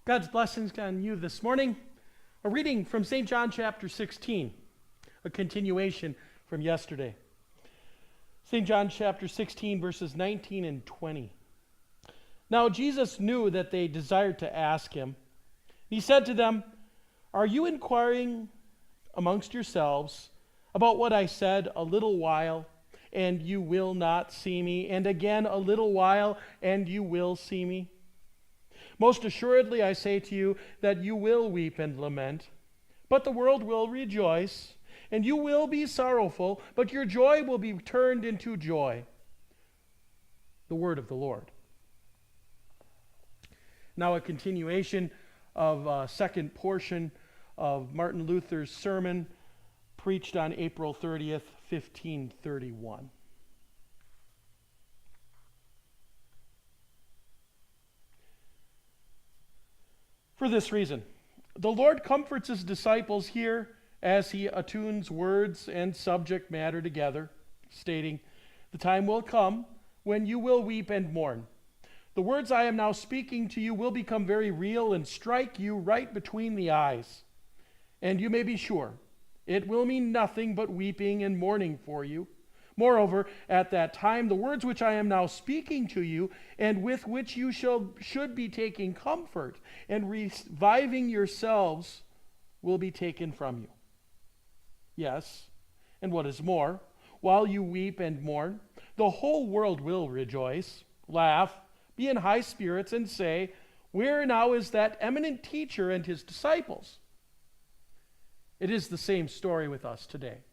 God's blessings on you this morning. A reading from St. John chapter 16, a continuation from yesterday. St. John chapter 16, verses 19 and 20. Now Jesus knew that they desired to ask him. He said to them, "Are you inquiring amongst yourselves about what I said a little while, and you will not see me, and again a little while, and you will see me? Most assuredly, I say to you that you will weep and lament, but the world will rejoice, and you will be sorrowful, but your joy will be turned into joy." The word of the Lord. Now a continuation of a second portion of Martin Luther's sermon preached on April 30th, 1531. For this reason, the Lord comforts his disciples here as he attunes words and subject matter together, stating, "The time will come when you will weep and mourn. The words I am now speaking to you will become very real and strike you right between the eyes. And you may be sure, it will mean nothing but weeping and mourning for you. Moreover, at that time, the words which I am now speaking to you, and with which you should be taking comfort and reviving yourselves, will be taken from you. Yes, and what is more, while you weep and mourn, the whole world will rejoice, laugh, be in high spirits, and say, 'Where now is that eminent teacher and his disciples?'" It is the same story with us today.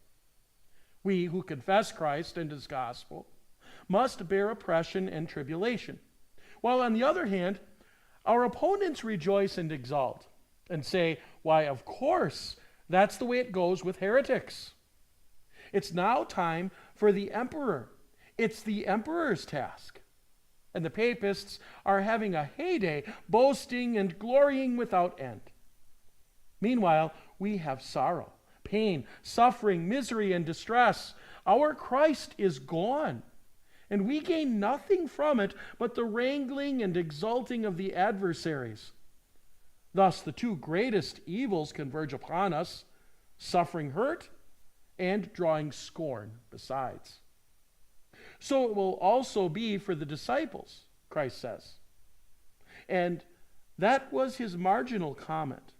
We who confess Christ and his gospel must bear oppression and tribulation, while on the other hand, our opponents rejoice and exult and say, "Why, of course, that's the way it goes with heretics. It's now time for the emperor. It's the emperor's task." And the papists are having a heyday, boasting and glorying without end. Meanwhile, we have sorrow, pain, suffering, misery, and distress. Our Christ is gone, and we gain nothing from it but the wrangling and exulting of the adversaries. Thus, the two greatest evils converge upon us, suffering hurt and drawing scorn besides. So it will also be for the disciples, Christ says. And that was his marginal comment.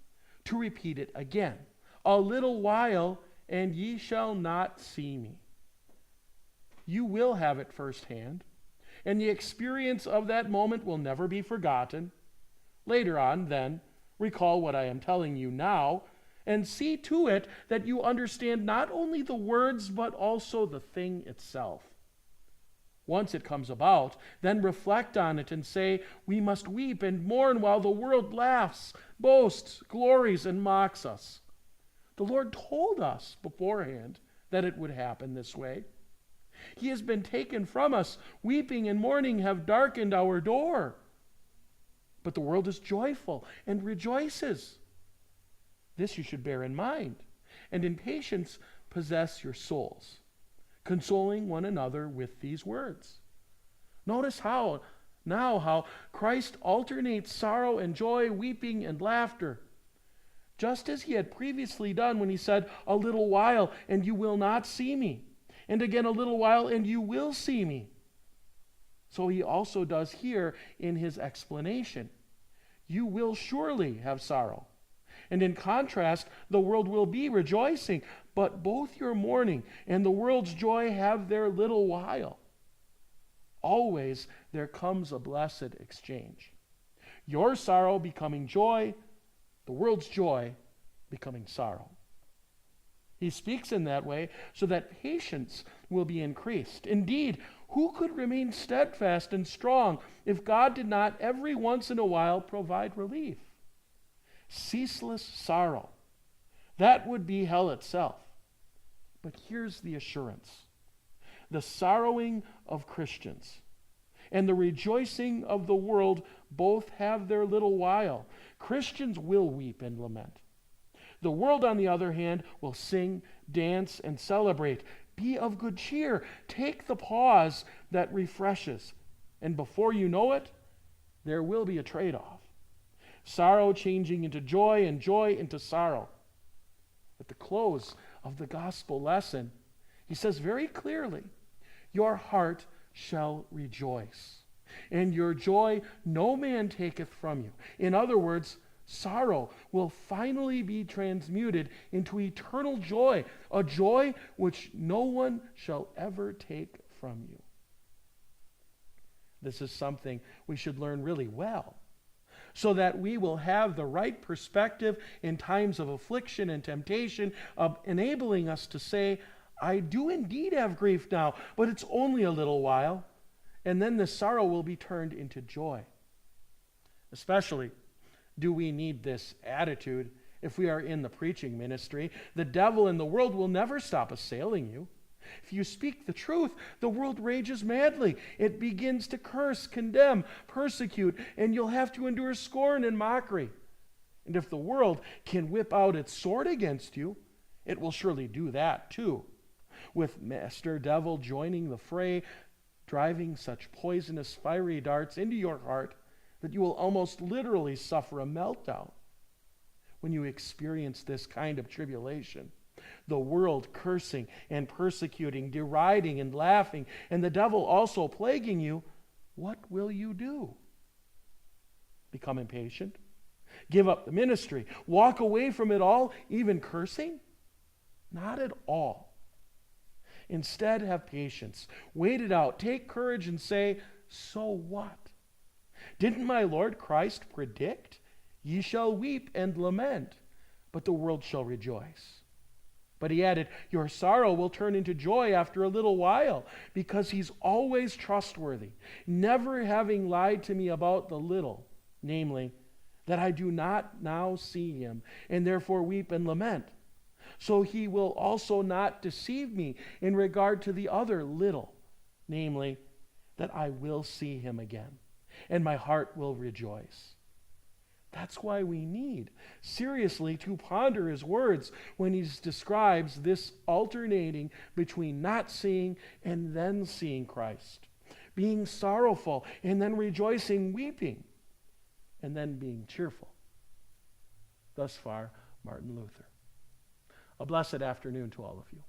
To repeat it again, "A little while, and ye shall not see me." You will have it firsthand, and the experience of that moment will never be forgotten. Later on, then, recall what I am telling you now, and see to it that you understand not only the words, but also the thing itself. Once it comes about, then reflect on it and say, "We must weep and mourn while the world laughs, boasts, glories, and mocks us." The Lord told us beforehand that it would happen this way. He has been taken from us. Weeping and mourning have darkened our door. But the world is joyful and rejoices. This you should bear in mind, and in patience possess your souls, consoling one another with these words. Notice how Christ alternates sorrow and joy, weeping and laughter, just as he had previously done when he said, "A little while, and you will not see me, and again a little while, and you will see me." So he also does here in his explanation. You will surely have sorrow. And in contrast, the world will be rejoicing, but both your mourning and the world's joy have their little while. Always there comes a blessed exchange. Your sorrow becoming joy, the world's joy becoming sorrow. He speaks in that way so that patience will be increased. Indeed, who could remain steadfast and strong if God did not every once in a while provide relief? Ceaseless sorrow. That would be hell itself. But here's the assurance. The sorrowing of Christians and the rejoicing of the world both have their little while. Christians will weep and lament. The world, on the other hand, will sing, dance, and celebrate. Be of good cheer. Take the pause that refreshes. And before you know it, there will be a trade-off. sorrow changing into joy, and joy into sorrow. At the close of the gospel lesson, he says very clearly, your heart shall rejoice, and your joy no man taketh from you. In other words, sorrow will finally be transmuted into eternal joy, a joy which no one shall ever take from you. This is something we should learn really well, so that we will have the right perspective in times of affliction and temptation, of enabling us to say, I do indeed have grief now, but it's only a little while, and then the sorrow will be turned into joy. Especially do we need this attitude if we are in the preaching ministry. The devil and the world will never stop assailing you. If you speak the truth, the world rages madly. It begins to curse, condemn, persecute, and you'll have to endure scorn and mockery. And if the world can whip out its sword against you, it will surely do that too, with Master Devil joining the fray, driving such poisonous fiery darts into your heart that you will almost literally suffer a meltdown when you experience this kind of tribulation. The world cursing and persecuting, deriding and laughing, and the devil also plaguing you, what will you do? Become impatient? Give up the ministry? Walk away from it all, even cursing? Not at all. Instead, have patience. Wait it out. Take courage and say, so what? Didn't my Lord Christ predict? Ye shall weep and lament, but the world shall rejoice. But he added, your sorrow will turn into joy after a little while, because he's always trustworthy, never having lied to me about the little, namely, that I do not now see him, and therefore weep and lament. So he will also not deceive me in regard to the other little, namely, that I will see him again, and my heart will rejoice. That's why we need seriously to ponder his words when he describes this alternating between not seeing and then seeing Christ, being sorrowful and then rejoicing, weeping, and then being cheerful. Thus far, Martin Luther. A blessed afternoon to all of you.